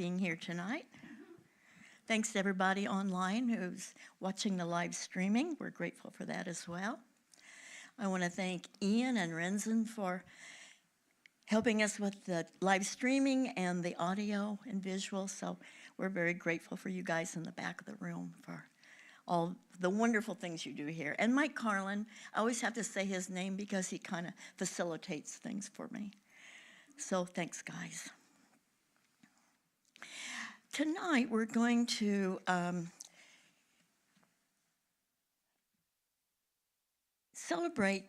being here tonight. Thanks to everybody online who's watching the live streaming. We're grateful for that as well. I want to thank Ian and Renzen for helping us with the live streaming and the audio and visual. So we're very grateful for you guys in the back of the room for all the wonderful things you do here. And Mike Carlin, I always have to say his name because he kind of facilitates things for me. So thanks, guys. Tonight we're going to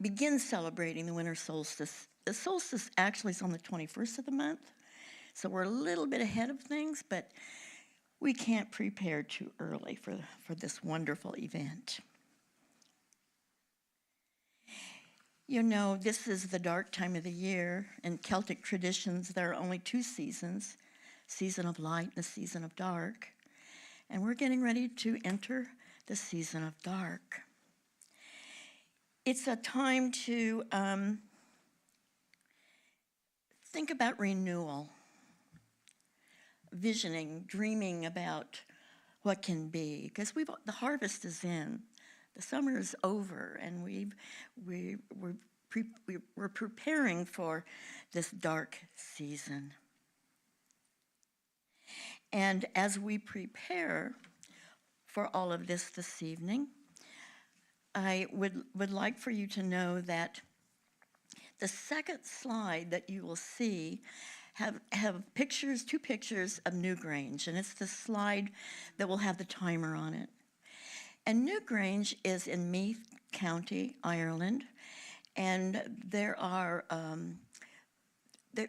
begin celebrating the winter solstice. The solstice actually is on the 21st of the month, so we're a little bit ahead of things, but we can't prepare too early for this wonderful event. You know, this is the dark time of the year. In Celtic traditions, there are only two seasons, season of light and the season of dark. And we're getting ready to enter the season of dark. It's a time to think about renewal, visioning, dreaming about what can be, because the harvest is in, the summer is over, and we're preparing for this dark season. And as we prepare for all of this evening, I would like for you to know that the second slide that you will see have two pictures of Newgrange, and it's the slide that will have the timer on it. And Newgrange is in Meath County, Ireland, and there are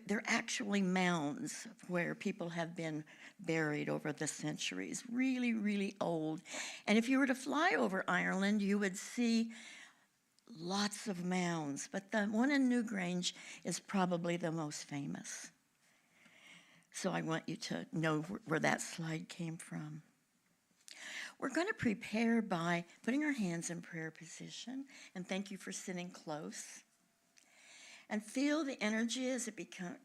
they're actually mounds where people have been buried over the centuries, really, really old. And if you were to fly over Ireland, you would see lots of mounds, but the one in Newgrange is probably the most famous. So I want you to know where that slide came from. We're going to prepare by putting our hands in prayer position, and thank you for sitting close. And feel the energy as it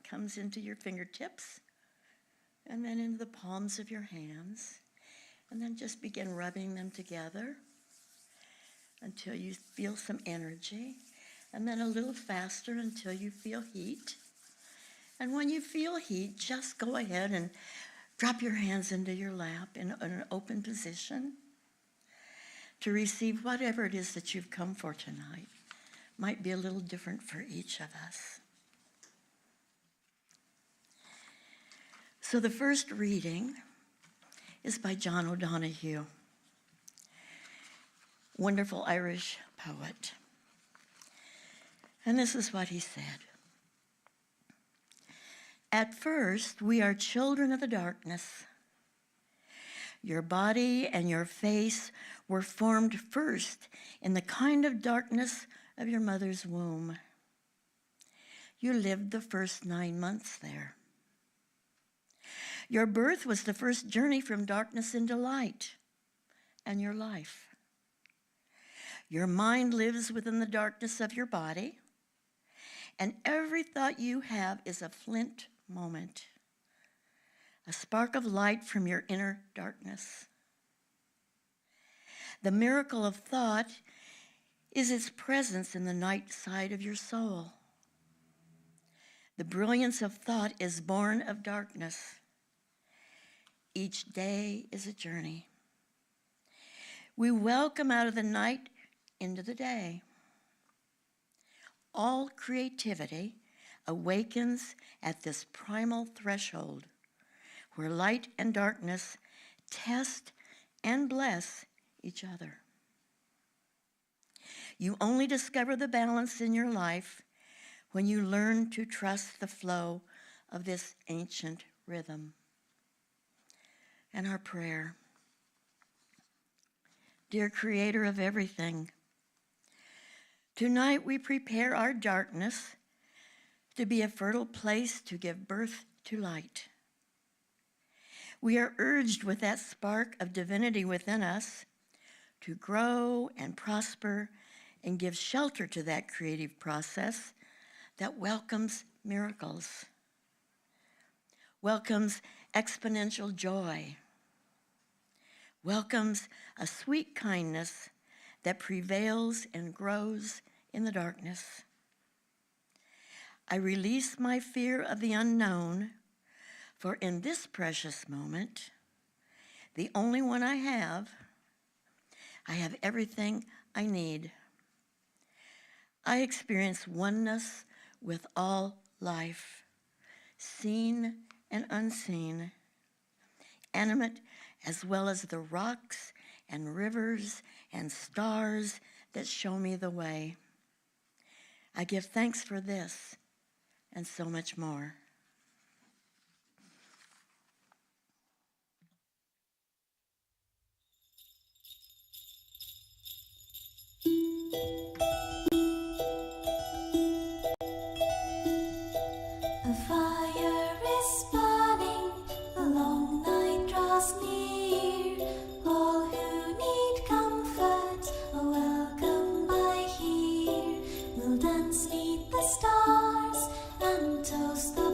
comes into your fingertips, and then into the palms of your hands, and then just begin rubbing them together until you feel some energy, and then a little faster until you feel heat. And when you feel heat, just go ahead and drop your hands into your lap in an open position to receive whatever it is that you've come for tonight. Might be a little different for each of us. So the first reading is by John O'Donoghue, wonderful Irish poet. And this is what he said. At first, we are children of the darkness. Your body and your face were formed first in the kind of darkness of your mother's womb. You lived the first 9 months there. Your birth was the first journey from darkness into light, and your life. Your mind lives within the darkness of your body, and every thought you have is a flint moment, a spark of light from your inner darkness. The miracle of thought is its presence in the night side of your soul. The brilliance of thought is born of darkness. Each day is a journey. We welcome out of the night into the day. All creativity awakens at this primal threshold where light and darkness test and bless each other. You only discover the balance in your life when you learn to trust the flow of this ancient rhythm. And our prayer. Dear Creator of everything, tonight we prepare our darkness to be a fertile place to give birth to light. We are urged with that spark of divinity within us to grow and prosper and give shelter to that creative process that welcomes miracles, welcomes exponential joy, welcomes a sweet kindness that prevails and grows in the darkness. I release my fear of the unknown, for in this precious moment, the only one I have everything I need. I experience oneness with all life, seen and unseen, animate as well as the rocks and rivers and stars that show me the way. I give thanks for this and so much more. A fire is burning, the long night draws near. All who need comfort are welcome by here. We'll dance 'neath the stars and toast the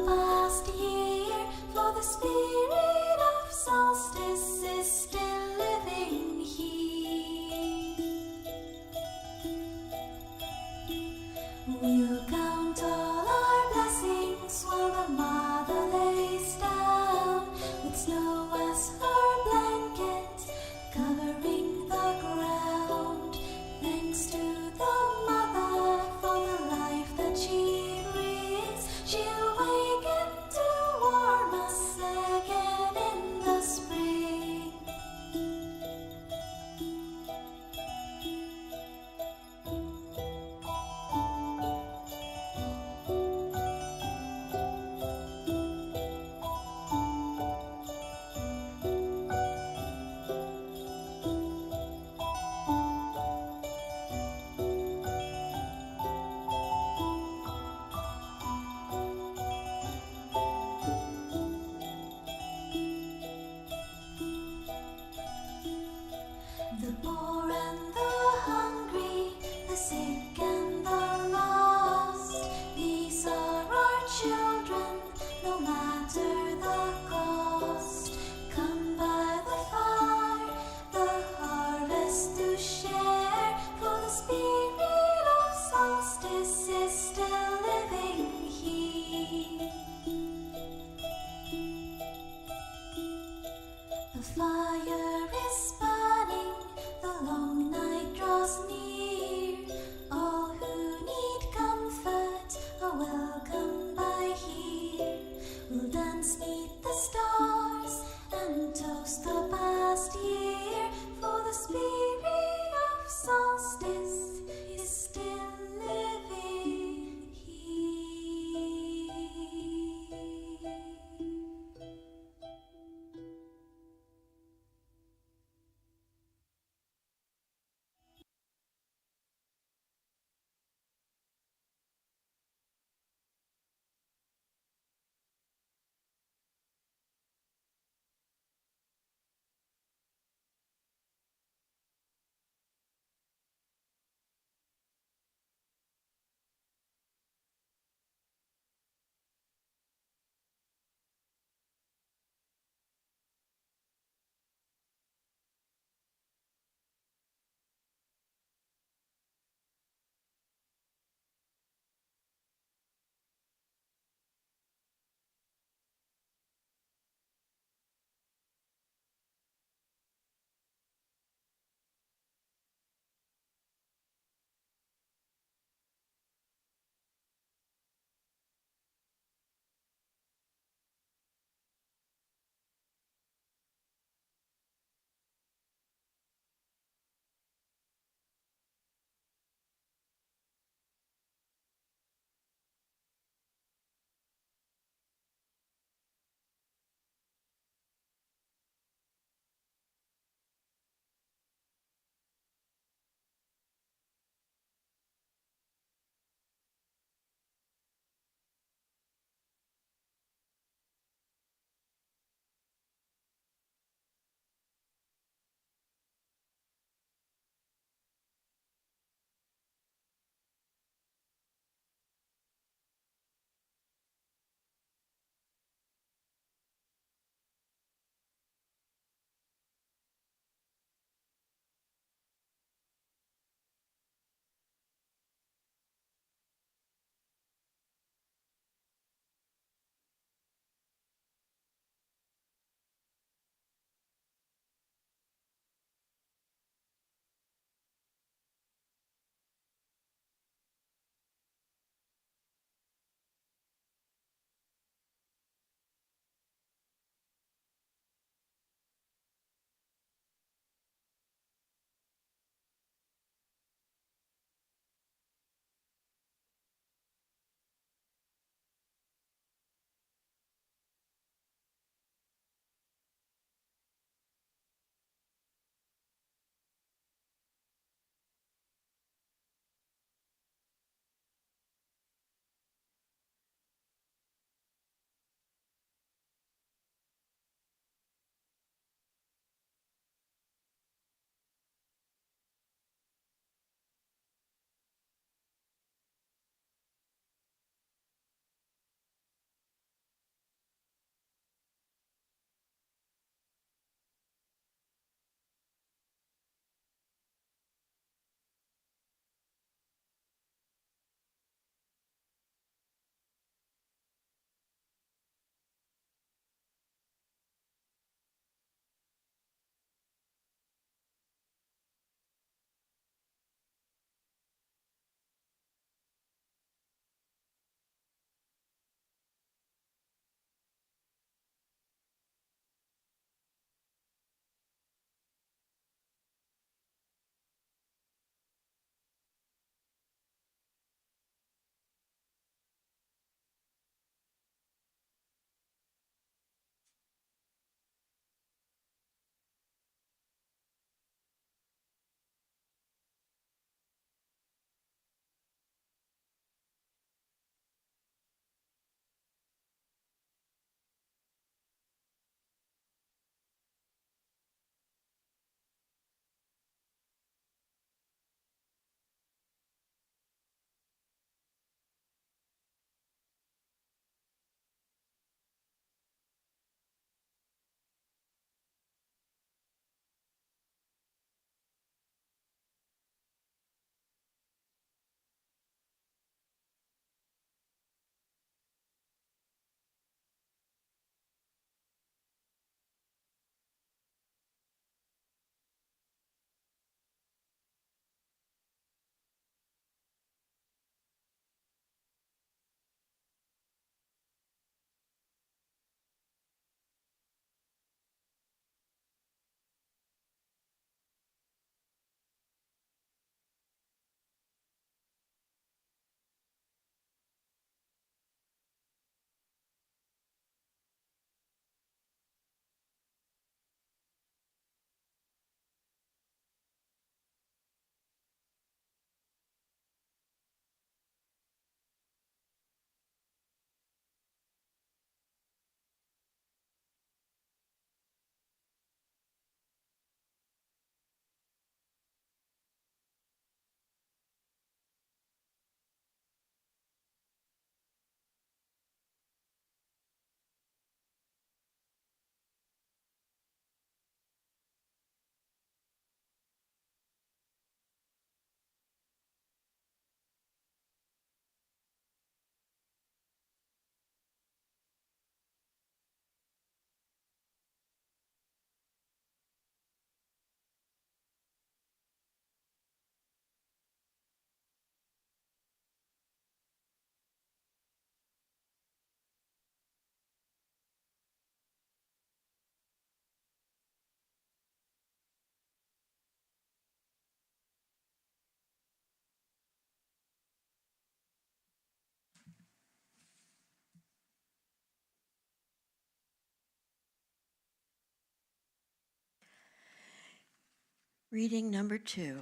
Reading number 2.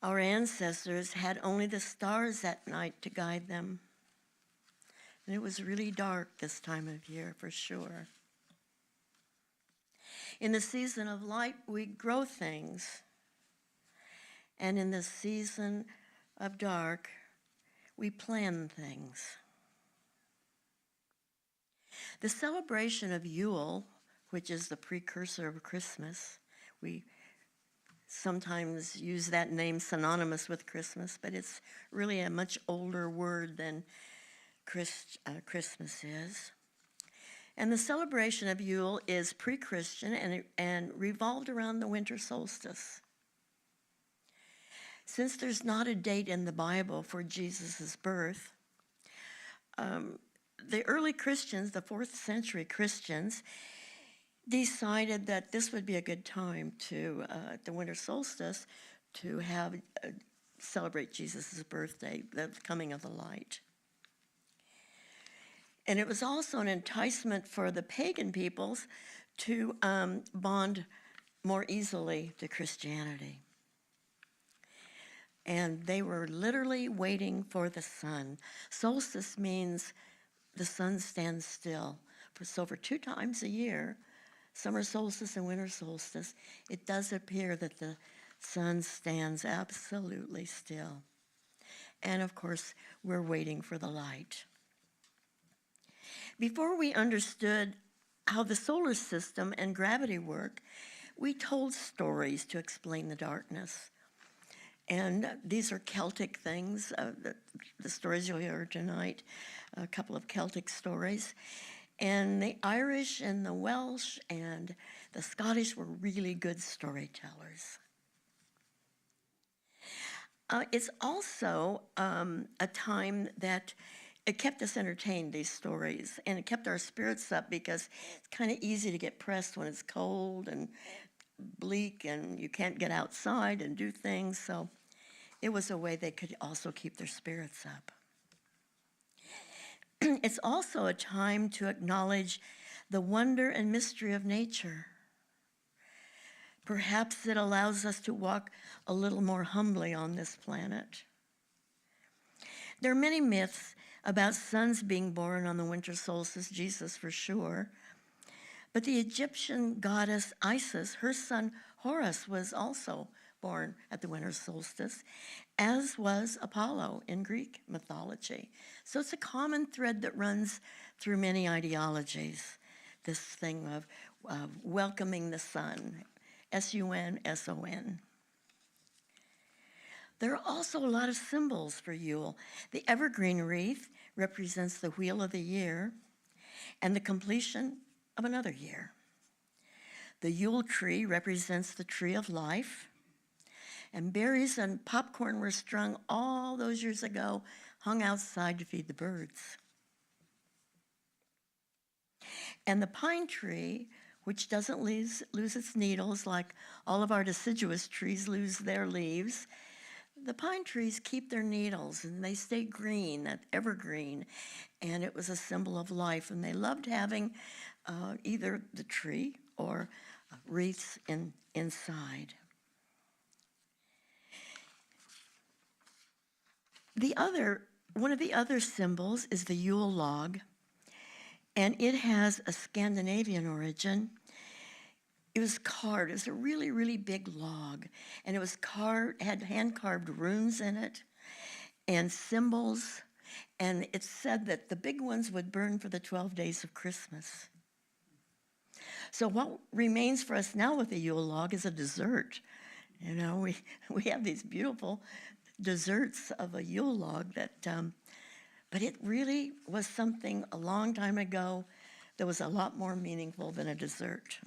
Our ancestors had only the stars at night to guide them. And it was really dark this time of year, for sure. In the season of light, we grow things. And in the season of dark, we plan things. The celebration of Yule, which is the precursor of Christmas, we sometimes use that name synonymous with Christmas, but it's really a much older word than Christmas is. And the celebration of Yule is pre-Christian and revolved around the winter solstice. Since there's not a date in the Bible for Jesus' birth, the early Christians, the 4th century Christians, decided that this would be a good time to, the winter solstice, to celebrate Jesus' birthday, the coming of the light. And it was also an enticement for the pagan peoples to bond more easily to Christianity. And they were literally waiting for the sun. Solstice means the sun stands still. So for 2 times a year, summer solstice and winter solstice, it does appear that the sun stands absolutely still. And of course, we're waiting for the light. Before we understood how the solar system and gravity work, we told stories to explain the darkness. And these are Celtic things, the stories you'll hear tonight, a couple of Celtic stories. And the Irish and the Welsh and the Scottish were really good storytellers. It's also a time that it kept us entertained, these stories, and it kept our spirits up because it's kind of easy to get pressed when it's cold and bleak and you can't get outside and do things. So it was a way they could also keep their spirits up. It's also a time to acknowledge the wonder and mystery of nature. Perhaps it allows us to walk a little more humbly on this planet. There are many myths about sons being born on the winter solstice, Jesus for sure. But the Egyptian goddess Isis, her son Horus was also born at the winter solstice, as was Apollo in Greek mythology. So it's a common thread that runs through many ideologies, this thing of welcoming the sun, S-U-N-S-O-N. There are also a lot of symbols for Yule. The evergreen wreath represents the wheel of the year and the completion of another year. The Yule tree represents the tree of life, and berries and popcorn were strung all those years ago, hung outside to feed the birds. And the pine tree, which doesn't lose its needles like all of our deciduous trees lose their leaves, the pine trees keep their needles and they stay green, evergreen, and it was a symbol of life. And they loved having either the tree or wreaths inside. One of the other symbols is the Yule log, and it has a Scandinavian origin. It was carved. It was a really, really big log, and it was had hand-carved runes in it and symbols, and it said that the big ones would burn for the 12 days of Christmas. So what remains for us now with the Yule log is a dessert. You know, we have these beautiful desserts of a Yule log but it really was something a long time ago that was a lot more meaningful than a dessert.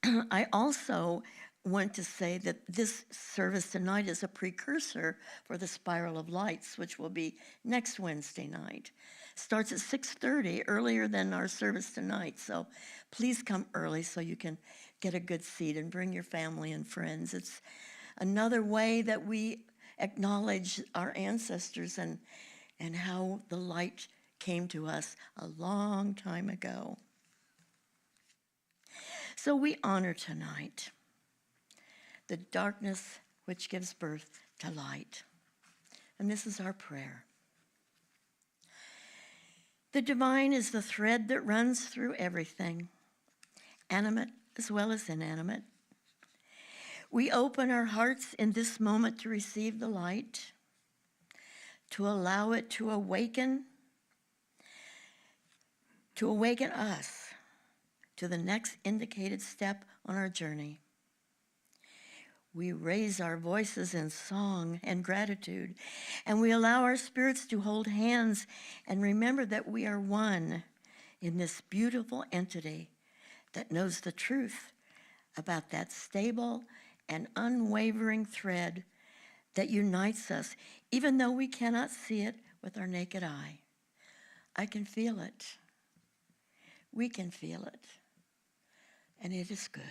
I also want to say that this service tonight is a precursor for the Spiral of Lights, which will be next Wednesday night. Starts at 6:30, earlier than our service tonight, so please come early so you can get a good seat and bring your family and friends. It's another way that we acknowledge our ancestors and how the light came to us a long time ago. So we honor tonight the darkness which gives birth to light. And this is our prayer. The divine is the thread that runs through everything, animate as well as inanimate. We open our hearts in this moment to receive the light, to allow it to awaken us to the next indicated step on our journey. We raise our voices in song and gratitude, and we allow our spirits to hold hands and remember that we are one in this beautiful entity that knows the truth about that stable and unwavering thread that unites us, even though we cannot see it with our naked eye. I can feel it. We can feel it. And it is good.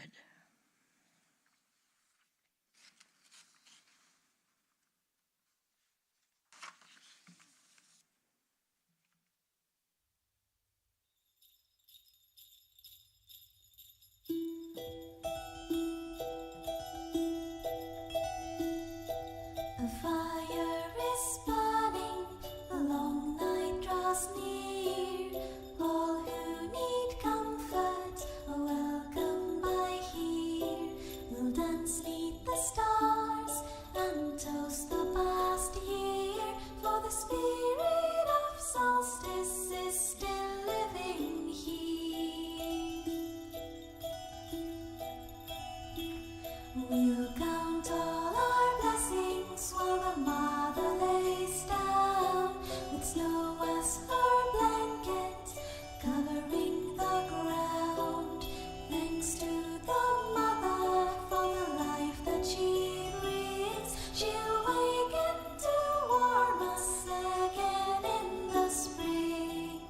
A fire is burning, the long night draws near. All who need comfort are welcome by here. We'll dance neath the stars and toast the past year. For the spirit of solstice is still living here. We'll count all our blessings while the mother lays down, with snow as her blanket covering the ground. Thanks to the mother for the life that she brings. She'll waken to warm us again in the spring.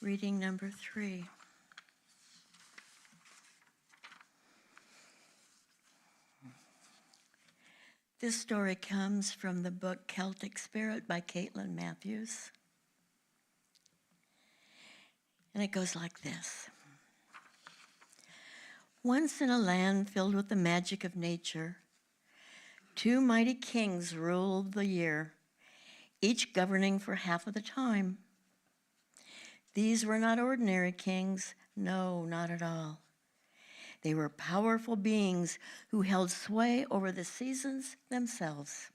Reading number 3. This story comes from the book Celtic Spirit by Caitlin Matthews. And it goes like this. Once in a land filled with the magic of nature, 2 mighty kings ruled the year, each governing for half of the time. These were not ordinary kings, no, not at all. They were powerful beings who held sway over the seasons themselves.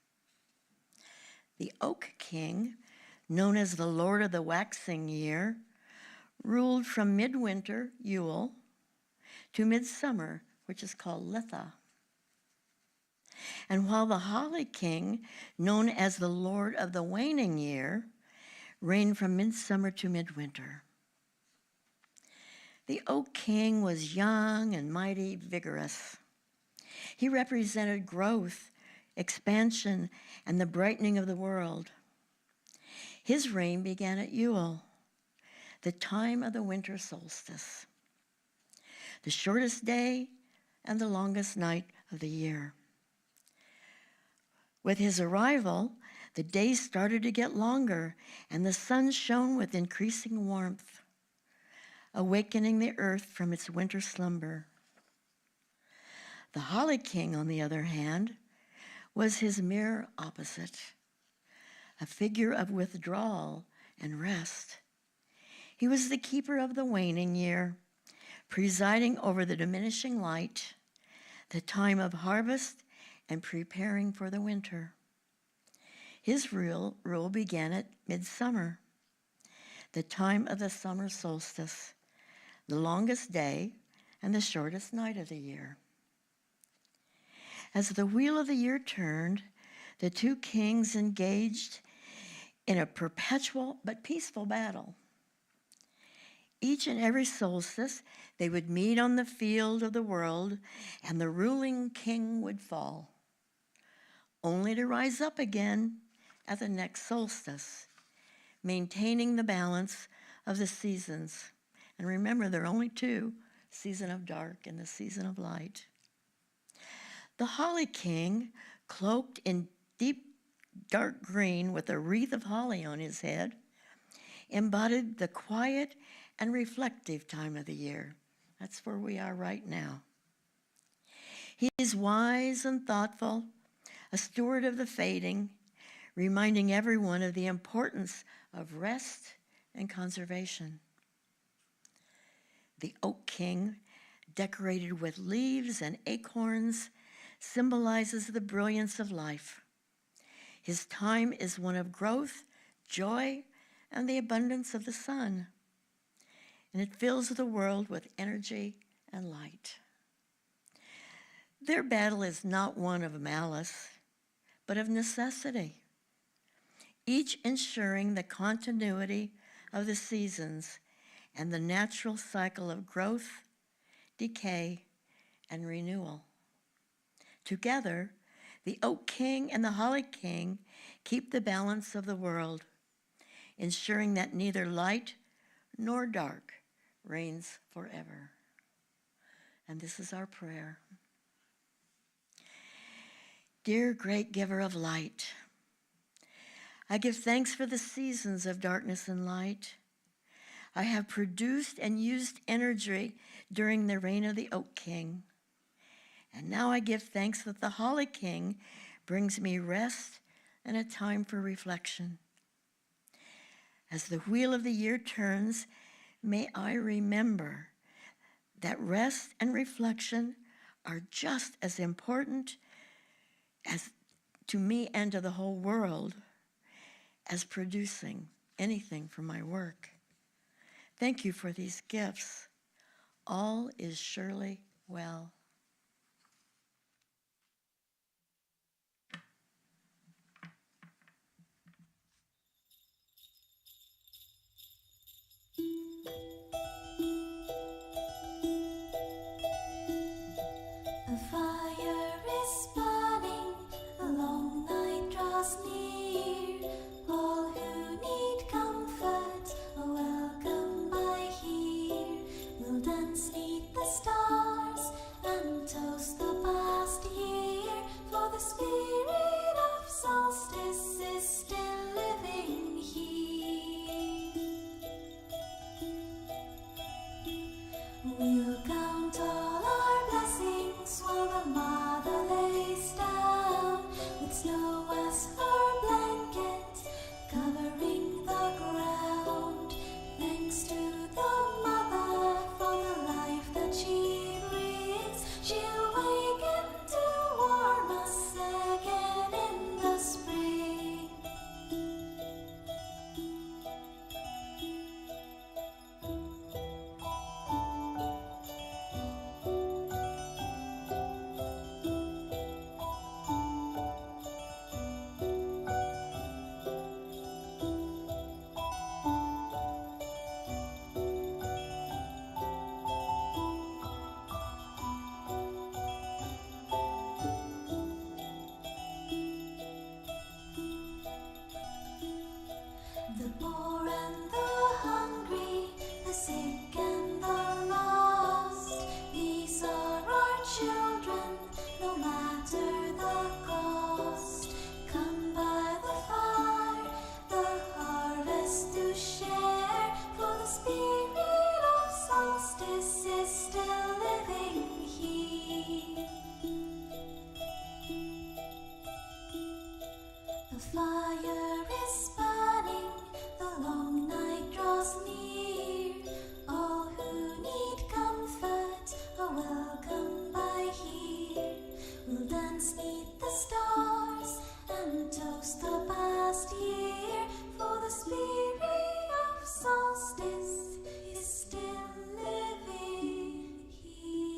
The Oak King, known as the Lord of the Waxing Year, ruled from midwinter, Yule, to midsummer, which is called Litha. And while the Holly King, known as the Lord of the Waning Year, reigned from midsummer to midwinter. The Oak King was young and mighty vigorous. He represented growth, expansion, and the brightening of the world. His reign began at Yule, the time of the winter solstice, the shortest day and the longest night of the year. With his arrival, the days started to get longer, and the sun shone with increasing warmth, awakening the earth from its winter slumber. The Holly King, on the other hand, was his mirror opposite, a figure of withdrawal and rest. He was the keeper of the waning year, presiding over the diminishing light, the time of harvest, and preparing for the winter. His rule began at midsummer, the time of the summer solstice, the longest day and the shortest night of the year. As the wheel of the year turned, the 2 kings engaged in a perpetual but peaceful battle. Each and every solstice, they would meet on the field of the world, and the ruling king would fall, only to rise up again at the next solstice, maintaining the balance of the seasons. And remember, there are only 2, season of dark and the season of light. The Holly King, cloaked in deep dark green with a wreath of holly on his head, embodied the quiet and reflective time of the year. That's where we are right now. He is wise and thoughtful, a steward of the fading, reminding everyone of the importance of rest and conservation. The Oak King, decorated with leaves and acorns, symbolizes the brilliance of life. His time is one of growth, joy, and the abundance of the sun. And it fills the world with energy and light. Their battle is not one of malice, but of necessity, each ensuring the continuity of the seasons and the natural cycle of growth, decay, and renewal. Together, the Oak King and the Holly King keep the balance of the world, ensuring that neither light nor dark reigns forever. And this is our prayer. Dear great giver of light, I give thanks for the seasons of darkness and light. I have produced and used energy during the reign of the Oak King. And now I give thanks that the Holly King brings me rest and a time for reflection. As the wheel of the year turns, may I remember that rest and reflection are just as important as to me and to the whole world as producing anything from my work. Thank you for these gifts. All is surely well. A fire is burning, a long night draws near. All who need comfort are welcome by here. We'll dance neath the stars and toast the past year, for the spirit of solstice is still living here.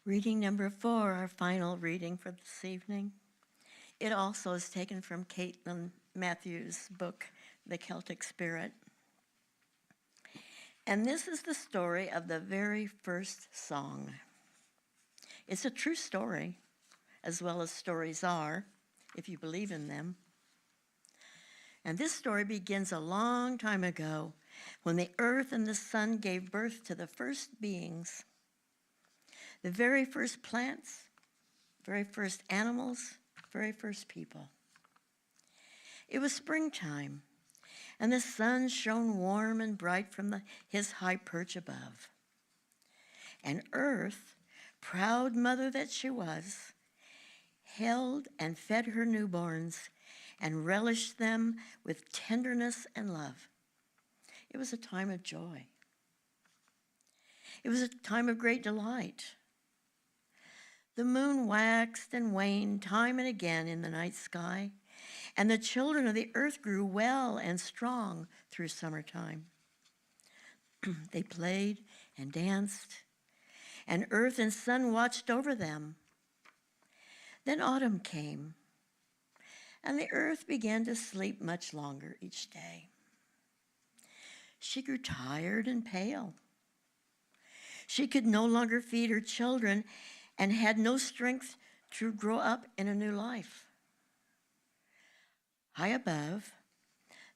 Reading number 4, our final reading for this evening. It also is taken from Caitlin Matthews' book, The Celtic Spirit. And this is the story of the very first song. It's a true story, as well as stories are, if you believe in them. And this story begins a long time ago, when the earth and the sun gave birth to the first beings, the very first plants, very first animals, very first people. It was springtime, and the sun shone warm and bright from his high perch above. And Earth, proud mother that she was, held and fed her newborns and relished them with tenderness and love. It was a time of joy. It was a time of great delight. The moon waxed and waned time and again in the night sky, and the children of the earth grew well and strong through summertime. They played and danced, and earth and sun watched over them. Then autumn came, and the earth began to sleep much longer each day. She grew tired and pale. She could no longer feed her children and had no strength to grow up in a new life. High above,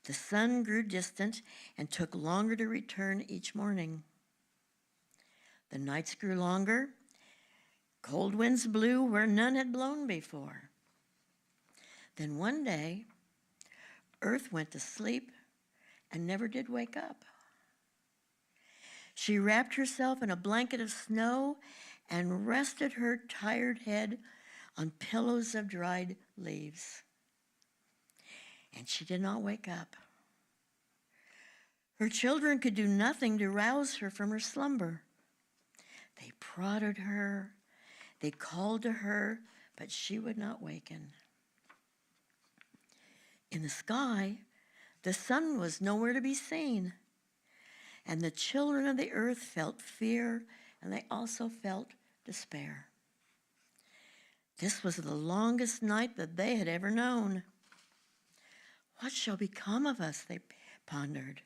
the sun grew distant and took longer to return each morning. The nights grew longer. Cold winds blew where none had blown before. Then one day, Earth went to sleep and never did wake up. She wrapped herself in a blanket of snow and rested her tired head on pillows of dried leaves. And she did not wake up. Her children could do nothing to rouse her from her slumber. They prodded her, they called to her, but she would not waken. In the sky, the sun was nowhere to be seen, and the children of the earth felt fear, and they also felt despair. This was the longest night that they had ever known. What shall become of us, they pondered.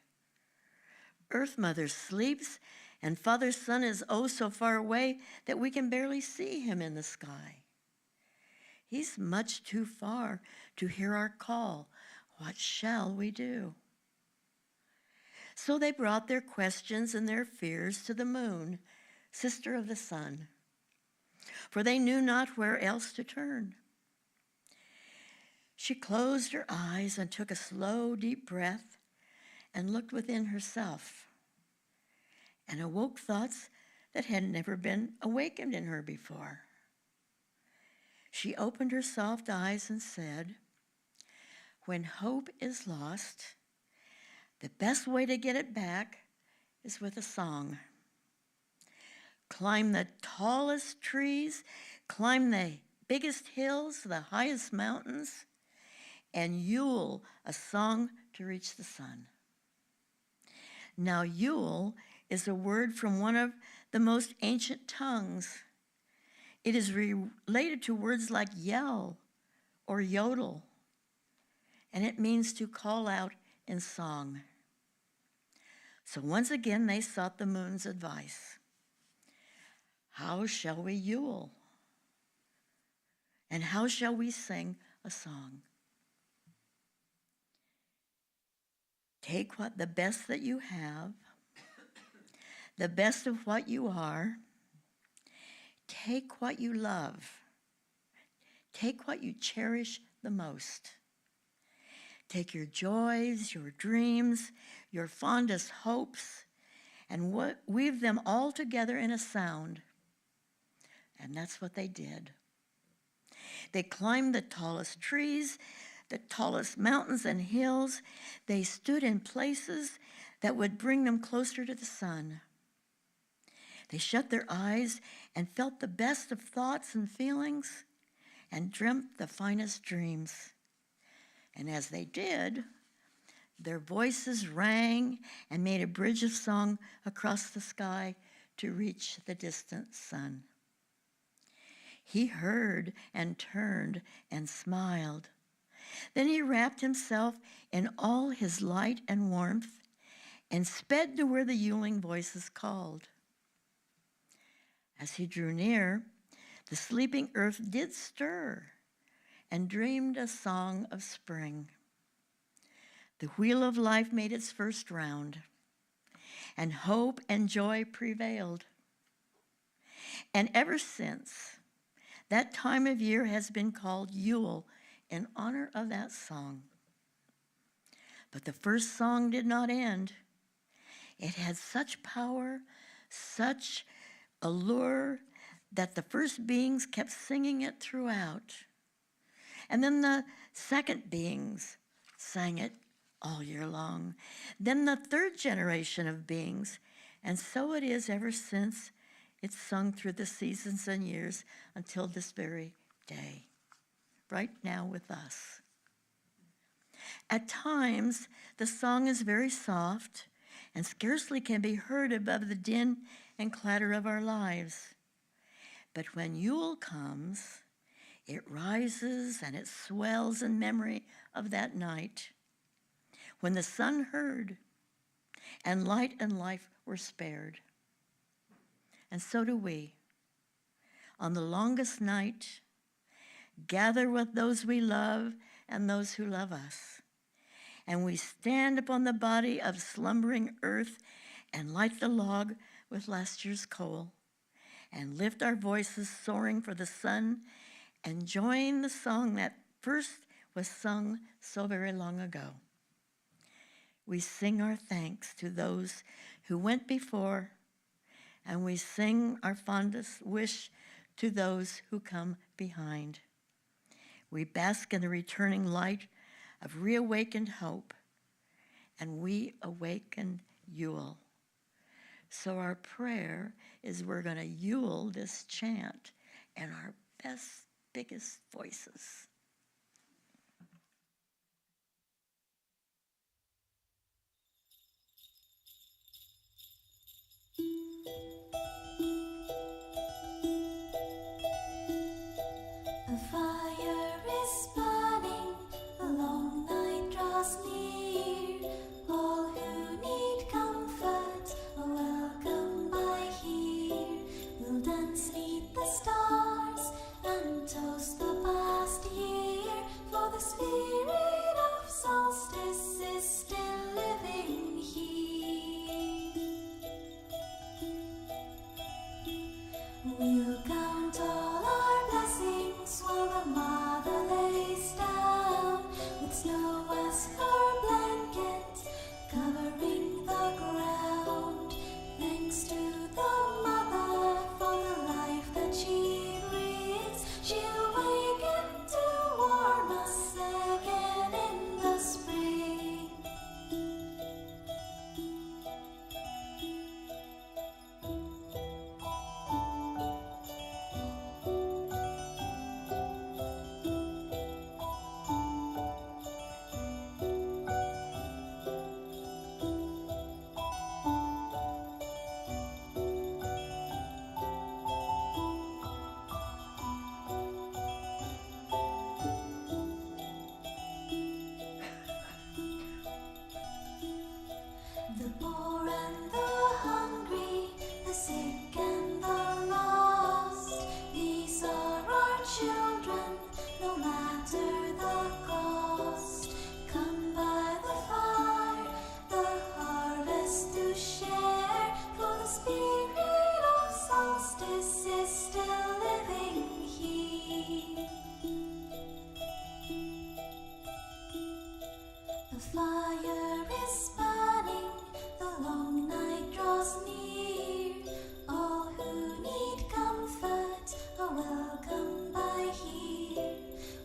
Earth Mother sleeps, and Father Sun is oh so far away that we can barely see him in the sky. He's much too far to hear our call. What shall we do? So they brought their questions and their fears to the moon, sister of the sun, for they knew not where else to turn. She closed her eyes and took a slow, deep breath and looked within herself and awoke thoughts that had never been awakened in her before. She opened her soft eyes and said, "When hope is lost, the best way to get it back is with a song. Climb the tallest trees, climb the biggest hills, the highest mountains, and Yule a song to reach the sun." Now, Yule is a word from one of the most ancient tongues. It is related to words like yell or yodel, and it means to call out in song. So once again, they sought the moon's advice. How shall we Yule? And how shall we sing a song? Take what the best that you have, the best of what you are. Take what you love. Take what you cherish the most. Take your joys, your dreams, your fondest hopes, and weave them all together in a sound. And that's what they did. They climbed the tallest trees, the tallest mountains and hills. They stood in places that would bring them closer to the sun. They shut their eyes and felt the best of thoughts and feelings and dreamt the finest dreams. And as they did, their voices rang and made a bridge of song across the sky to reach the distant sun. He heard and turned and smiled. Then he wrapped himself in all his light and warmth and sped to where the Yuling voices called. As he drew near, the sleeping earth did stir and dreamed a song of spring. The wheel of life made its first round, and hope and joy prevailed. And ever since, that time of year has been called Yule in honor of that song. But the first song did not end. It had such power, such allure, that the first beings kept singing it throughout. And then the second beings sang it all year long. Then the third generation of beings, and so it is ever since it's sung through the seasons and years until this very day, right now with us. At times, the song is very soft and scarcely can be heard above the din and clatter of our lives. But when Yule comes, it rises and it swells in memory of that night when the sun heard and light and life were spared. And so do we. On the longest night, gather with those we love and those who love us. And we stand upon the body of slumbering earth and light the log with last year's coal and lift our voices soaring for the sun and join the song that first was sung so very long ago. We sing our thanks to those who went before, and we sing our fondest wish to those who come behind. We bask in the returning light of reawakened hope, and we awaken Yule. So our prayer is we're going to Yule this chant in our best, biggest voices. A fire is burning, the long night draws near. All who need comfort are welcome by here. We'll dance neath the stars and toast the past year. For the spirit of solstice is still living here. We'll count all our blessings while the mother lays down, with snow as her blanket covering the ground. Thanks to the mother for the life that she brings. She'll waken to warm us again in the spring. The poor and the hungry, the sick and the lost, these are our children, no matter the cost. Come by the fire, the harvest to share, for the spirit of solstice is still living here. The fire is burning, the long night draws near. All who need comfort are welcome by here.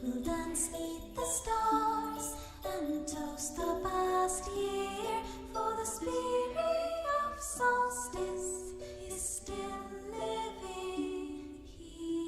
We'll dance neath the stars and toast the past year. For the spirit of solstice is still living here.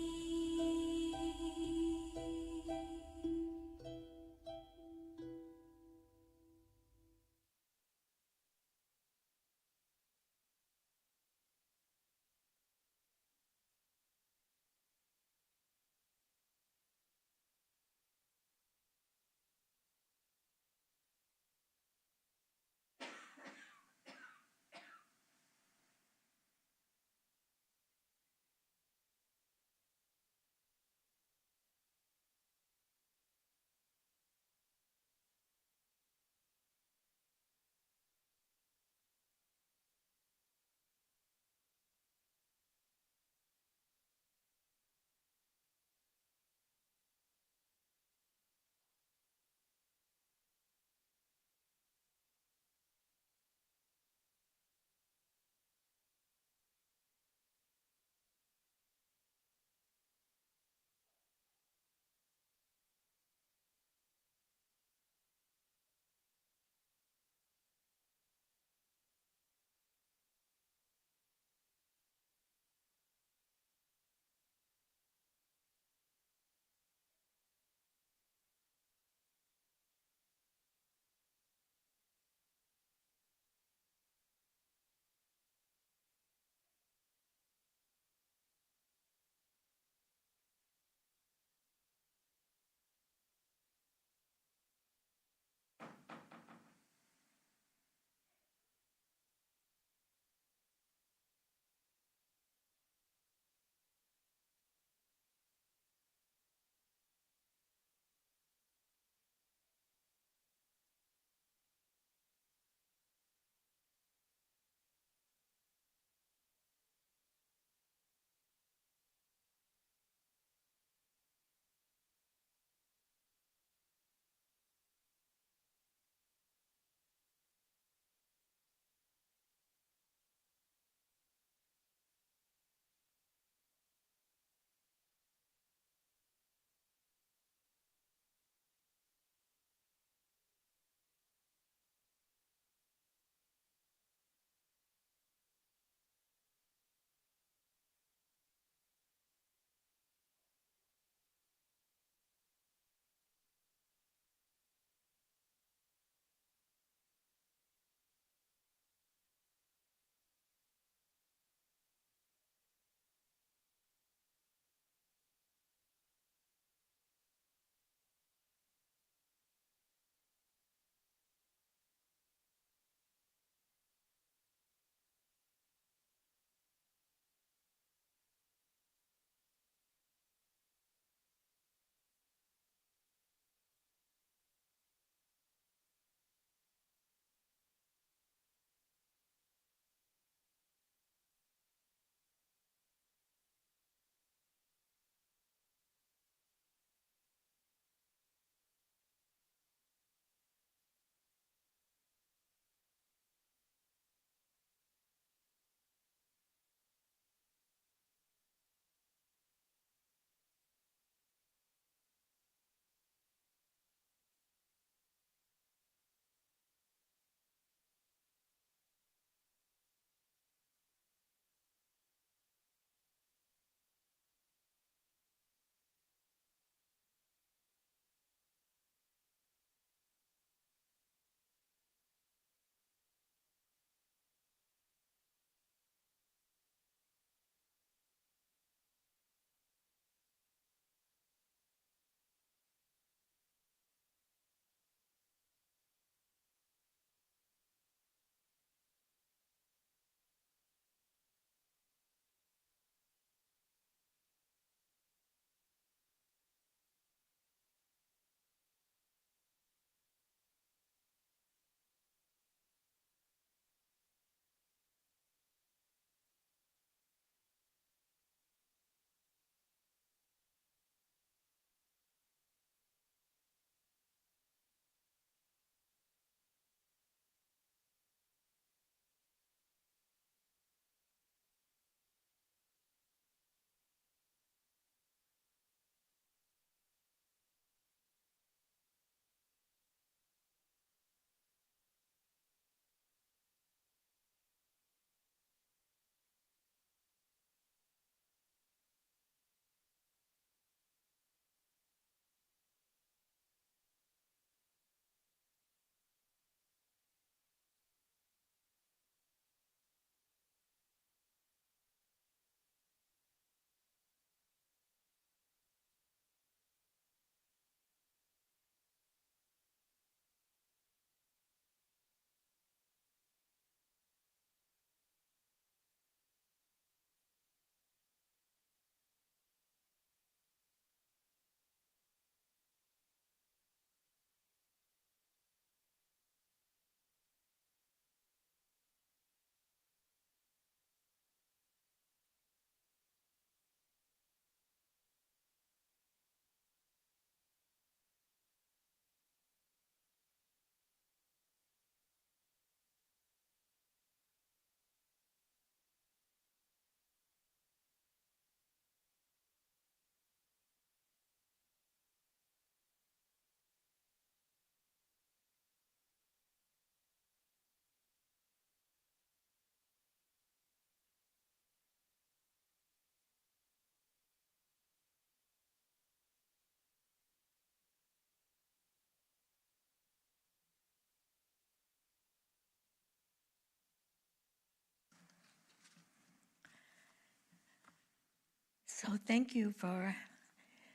So thank you for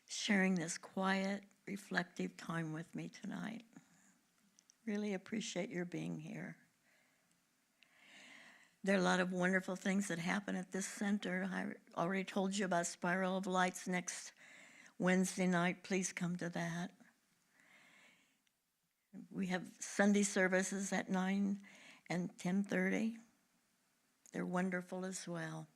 sharing this quiet, reflective time with me tonight. Really appreciate your being here. There are a lot of wonderful things that happen at this center. I already told you about Spiral of Lights next Wednesday night. Please come to that. We have Sunday services at 9 and 10:30. They're wonderful as well.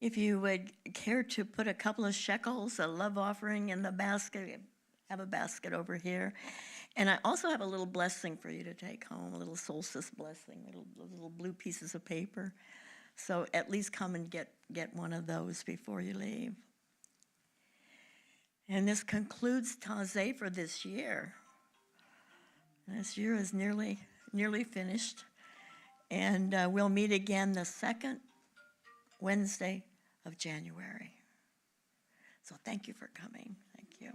If you would care to put a couple of shekels, a love offering in the basket, have a basket over here. And I also have a little blessing for you to take home, a little solstice blessing, little blue pieces of paper. So at least come and get one of those before you leave. And this concludes Taize for this year. This year is nearly finished. And we'll meet again the second Wednesday of January. So thank you for coming. Thank you.